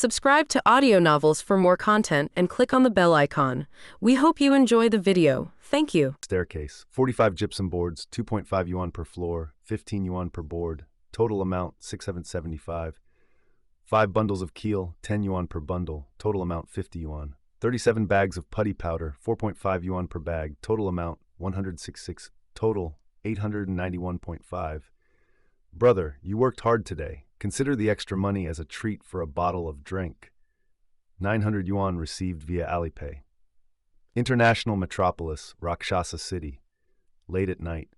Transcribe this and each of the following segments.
Subscribe to audio novels for more content and click on the bell icon. We hope you enjoy the video. Thank you. Staircase, 45 gypsum boards, 2.5 yuan per floor, 15 yuan per board, total amount 675. 5 bundles of keel, 10 yuan per bundle, total amount 50 yuan. 37 bags of putty powder, 4.5 yuan per bag, total amount 166, total 891.5. Brother, you worked hard today. Consider the extra money as a treat for a bottle of drink. 900 yuan received via Alipay. International Metropolis, Rakshasa City. Late at night,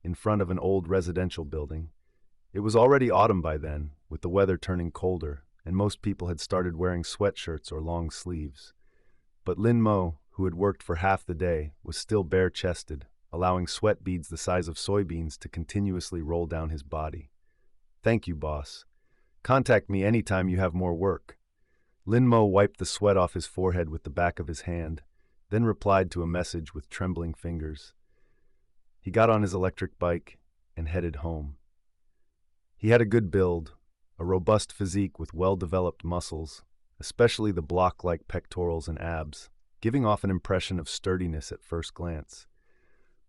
in front of an old residential building. It was already autumn by then, with the weather turning colder, and most people had started wearing sweatshirts or long sleeves. But Lin Mo, who had worked for half the day, was still bare-chested, allowing sweat beads the size of soybeans to continuously roll down his body. Thank you, boss. Contact me anytime you have more work. Lin Mo wiped the sweat off his forehead with the back of his hand, then replied to a message with trembling fingers. He got on his electric bike and headed home. He had a good build, a robust physique with well-developed muscles, especially the block-like pectorals and abs, giving off an impression of sturdiness at first glance.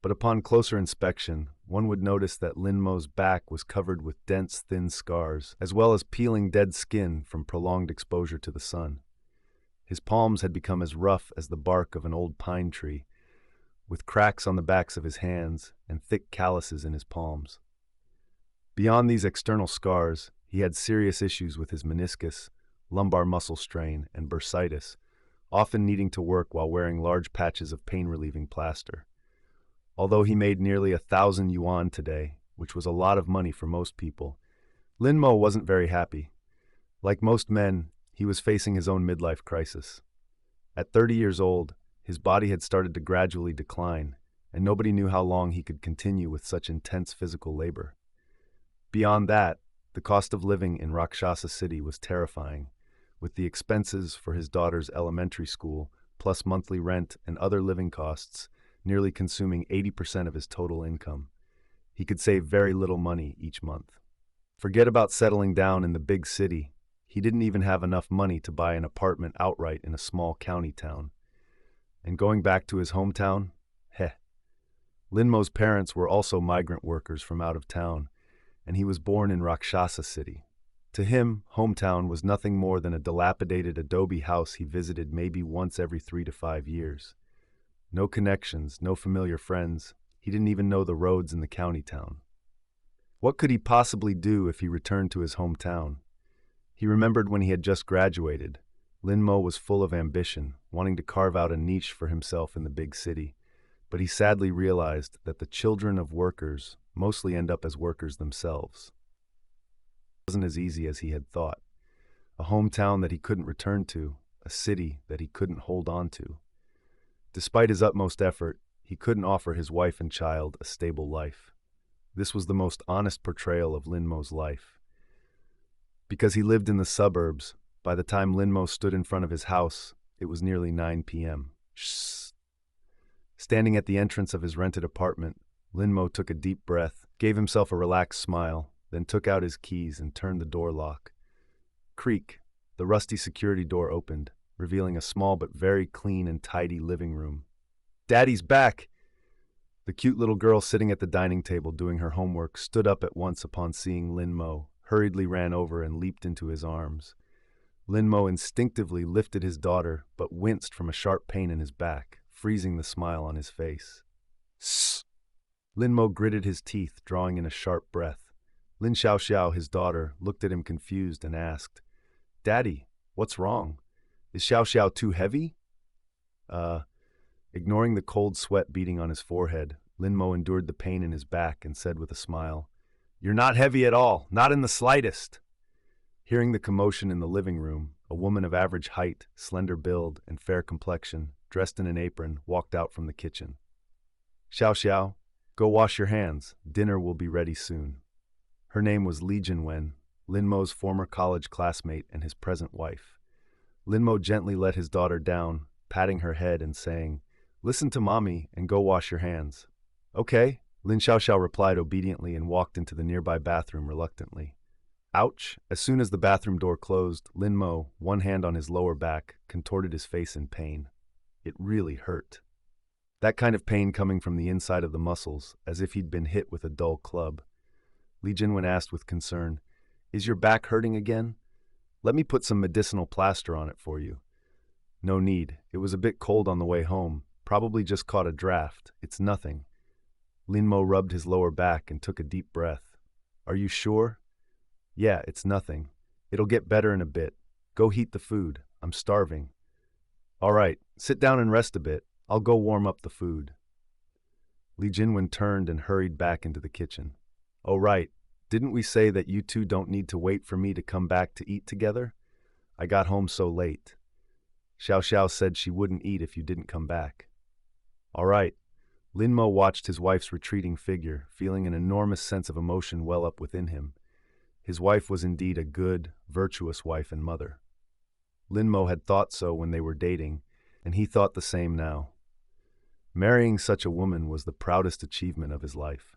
But upon closer inspection, one would notice that Lin Mo's back was covered with dense, thin scars, as well as peeling dead skin from prolonged exposure to the sun. His palms had become as rough as the bark of an old pine tree, with cracks on the backs of his hands and thick calluses in his palms. Beyond these external scars, he had serious issues with his meniscus, lumbar muscle strain, and bursitis, often needing to work while wearing large patches of pain-relieving plaster. Although he made nearly 1,000 yuan today, which was a lot of money for most people, Lin Mo wasn't very happy. Like most men, he was facing his own midlife crisis. At 30 years old, his body had started to gradually decline, and nobody knew how long he could continue with such intense physical labor. Beyond that, the cost of living in Rakshasa City was terrifying, with the expenses for his daughter's elementary school, plus monthly rent and other living costs, nearly consuming 80% of his total income. He could save very little money each month. Forget about settling down in the big city. He didn't even have enough money to buy an apartment outright in a small county town. And going back to his hometown? Heh. Lin Mo's parents were also migrant workers from out of town, and he was born in Rakshasa City. To him, hometown was nothing more than a dilapidated adobe house he visited maybe once every 3 to 5 years. No connections, no familiar friends. He didn't even know the roads in the county town. What could he possibly do if he returned to his hometown? He remembered when he had just graduated. Lin Mo was full of ambition, wanting to carve out a niche for himself in the big city. But he sadly realized that the children of workers mostly end up as workers themselves. It wasn't as easy as he had thought. A hometown that he couldn't return to, a city that he couldn't hold on to. Despite his utmost effort, he couldn't offer his wife and child a stable life. This was the most honest portrayal of Lin Mo's life. Because he lived in the suburbs, by the time Lin Mo stood in front of his house, it was nearly 9 p.m. Shh. Standing at the entrance of his rented apartment, Lin Mo took a deep breath, gave himself a relaxed smile, then took out his keys and turned the door lock. Creak. The rusty security door opened, revealing a small but very clean and tidy living room. "Daddy's back!" The cute little girl sitting at the dining table doing her homework stood up at once upon seeing Lin Mo, hurriedly ran over and leaped into his arms. Lin Mo instinctively lifted his daughter, but winced from a sharp pain in his back, freezing the smile on his face. "Sss!" Lin Mo gritted his teeth, drawing in a sharp breath. Lin Xiaoxiao, his daughter, looked at him confused and asked, "Daddy, what's wrong? Is Xiaoxiao too heavy?" Ignoring the cold sweat beating on his forehead, Lin Mo endured the pain in his back and said with a smile, "You're not heavy at all, not in the slightest." Hearing the commotion in the living room, a woman of average height, slender build, and fair complexion, dressed in an apron, walked out from the kitchen. "Xiaoxiao, go wash your hands. Dinner will be ready soon." Her name was Li Jinwen, Lin Mo's former college classmate and his present wife. Lin Mo gently let his daughter down, patting her head and saying, "Listen to mommy and go wash your hands." "Okay," Lin Xiaoxiao replied obediently and walked into the nearby bathroom reluctantly. Ouch! As soon as the bathroom door closed, Lin Mo, one hand on his lower back, contorted his face in pain. It really hurt. That kind of pain coming from the inside of the muscles, as if he'd been hit with a dull club. Li Jinwen asked with concern, "Is your back hurting again? Let me put some medicinal plaster on it for you." "No need. It was a bit cold on the way home. Probably just caught a draft. It's nothing." Lin Mo rubbed his lower back and took a deep breath. "Are you sure?" "Yeah, it's nothing. It'll get better in a bit. Go heat the food. I'm starving." "All right, sit down and rest a bit. I'll go warm up the food." Li Jinwen turned and hurried back into the kitchen. "Oh right, didn't we say that you two don't need to wait for me to come back to eat together? I got home so late. Xiao Xiao said she wouldn't eat if you didn't come back." "All right." Lin Mo watched his wife's retreating figure, feeling an enormous sense of emotion well up within him. His wife was indeed a good, virtuous wife and mother. Lin Mo had thought so when they were dating, and he thought the same now. Marrying such a woman was the proudest achievement of his life.